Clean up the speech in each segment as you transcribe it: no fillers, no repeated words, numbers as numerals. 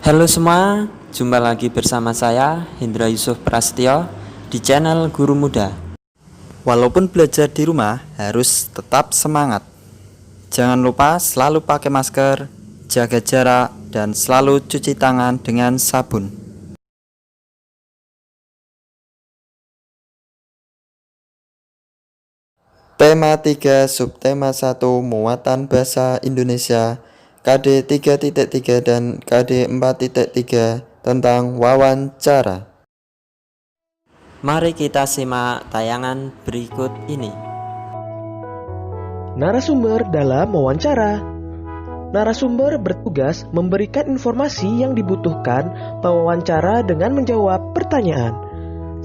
Halo semua, jumpa lagi bersama saya Hendra Yusuf Prasetyo di channel Guru Muda. Walaupun belajar di rumah, harus tetap semangat. Jangan lupa selalu pakai masker, jaga jarak, dan selalu cuci tangan dengan sabun. Tema 3 Subtema 1 Muatan Bahasa Indonesia KD 3.3 dan KD 4.3 tentang wawancara. Mari kita simak tayangan berikut ini. Narasumber dalam wawancara. Narasumber bertugas memberikan informasi yang dibutuhkan pewawancara dengan menjawab pertanyaan.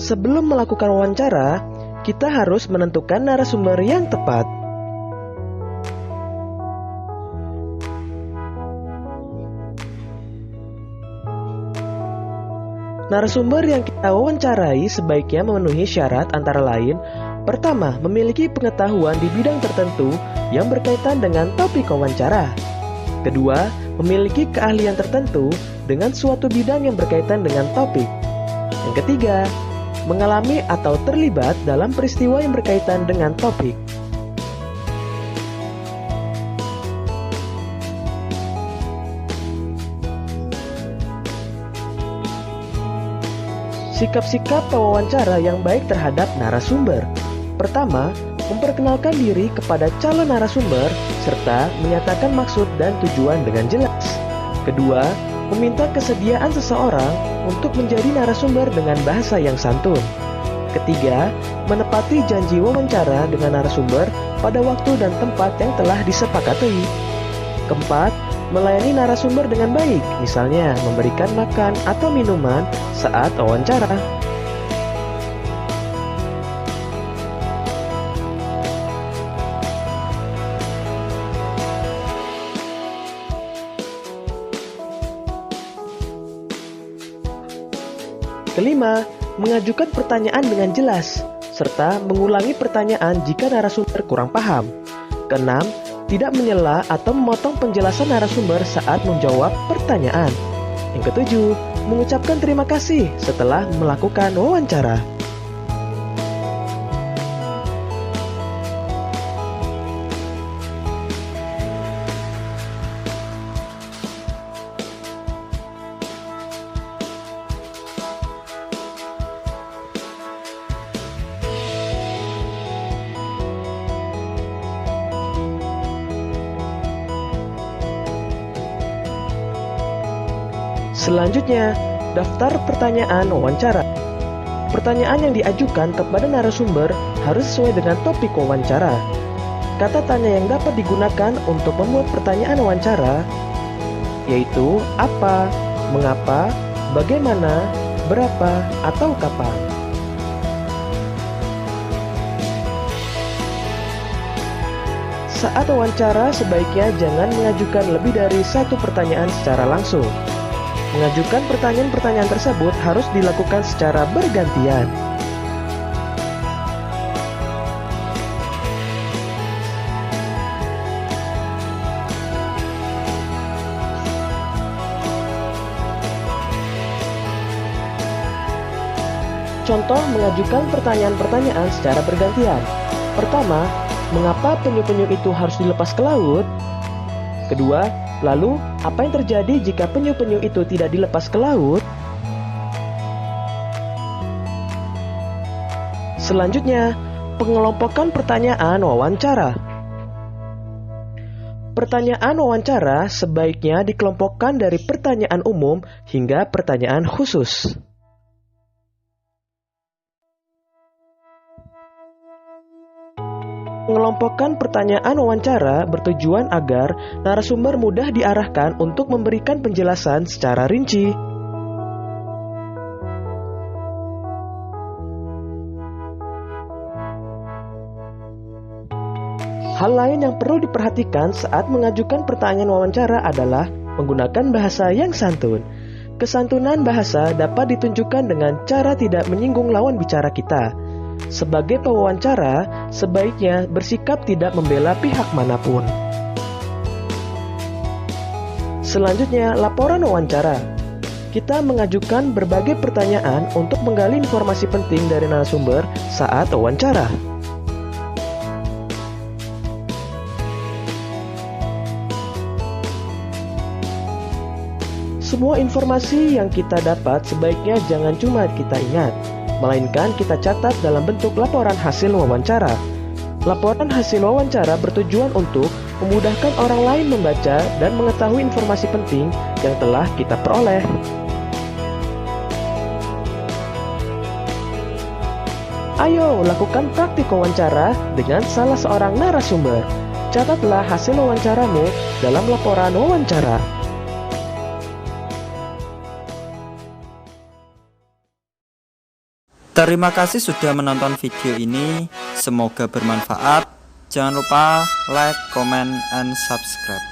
Sebelum melakukan wawancara, kita harus menentukan narasumber yang tepat. Narasumber yang kita wawancarai sebaiknya memenuhi syarat antara lain: pertama, memiliki pengetahuan di bidang tertentu yang berkaitan dengan topik wawancara. Kedua, memiliki keahlian tertentu dengan suatu bidang yang berkaitan dengan topik. Yang ketiga, mengalami atau terlibat dalam peristiwa yang berkaitan dengan topik. Sikap-sikap pewawancara yang baik terhadap narasumber. Pertama, memperkenalkan diri kepada calon narasumber serta menyatakan maksud dan tujuan dengan jelas. Kedua, meminta kesediaan seseorang untuk menjadi narasumber dengan bahasa yang santun. Ketiga, menepati janji wawancara dengan narasumber pada waktu dan tempat yang telah disepakati. Keempat, melayani narasumber dengan baik, misalnya memberikan makan atau minuman saat wawancara. Kelima, mengajukan pertanyaan dengan jelas, serta mengulangi pertanyaan jika narasumber kurang paham. Keenam, tidak menyela atau memotong penjelasan narasumber saat menjawab pertanyaan. Yang ketujuh, mengucapkan terima kasih setelah melakukan wawancara. Selanjutnya, daftar pertanyaan wawancara. Pertanyaan yang diajukan kepada narasumber harus sesuai dengan topik wawancara. Kata tanya yang dapat digunakan untuk membuat pertanyaan wawancara yaitu apa, mengapa, bagaimana, berapa, atau kapan. Saat wawancara, sebaiknya jangan mengajukan lebih dari satu pertanyaan secara langsung. Mengajukan pertanyaan-pertanyaan tersebut harus dilakukan secara bergantian. Contoh mengajukan pertanyaan-pertanyaan secara bergantian. Pertama, mengapa penyu-penyu itu harus dilepas ke laut? Kedua, lalu apa yang terjadi jika penyu-penyu itu tidak dilepas ke laut? Selanjutnya, pengelompokan pertanyaan wawancara. Pertanyaan wawancara sebaiknya dikelompokkan dari pertanyaan umum hingga pertanyaan khusus. Mengelompokkan pertanyaan wawancara bertujuan agar narasumber mudah diarahkan untuk memberikan penjelasan secara rinci. Hal lain yang perlu diperhatikan saat mengajukan pertanyaan wawancara adalah menggunakan bahasa yang santun. Kesantunan bahasa dapat ditunjukkan dengan cara tidak menyinggung lawan bicara kita. Sebagai pewawancara, sebaiknya bersikap tidak membela pihak manapun. Selanjutnya, laporan wawancara. Kita mengajukan berbagai pertanyaan untuk menggali informasi penting dari narasumber saat wawancara. Semua informasi yang kita dapat sebaiknya jangan cuma kita ingat, melainkan kita catat dalam bentuk laporan hasil wawancara. Laporan hasil wawancara bertujuan untuk memudahkan orang lain membaca dan mengetahui informasi penting yang telah kita peroleh. Ayo lakukan praktik wawancara dengan salah seorang narasumber. Catatlah hasil wawancaramu dalam laporan wawancara. Terima kasih sudah menonton video ini. Semoga bermanfaat. Jangan lupa like, comment, and subscribe.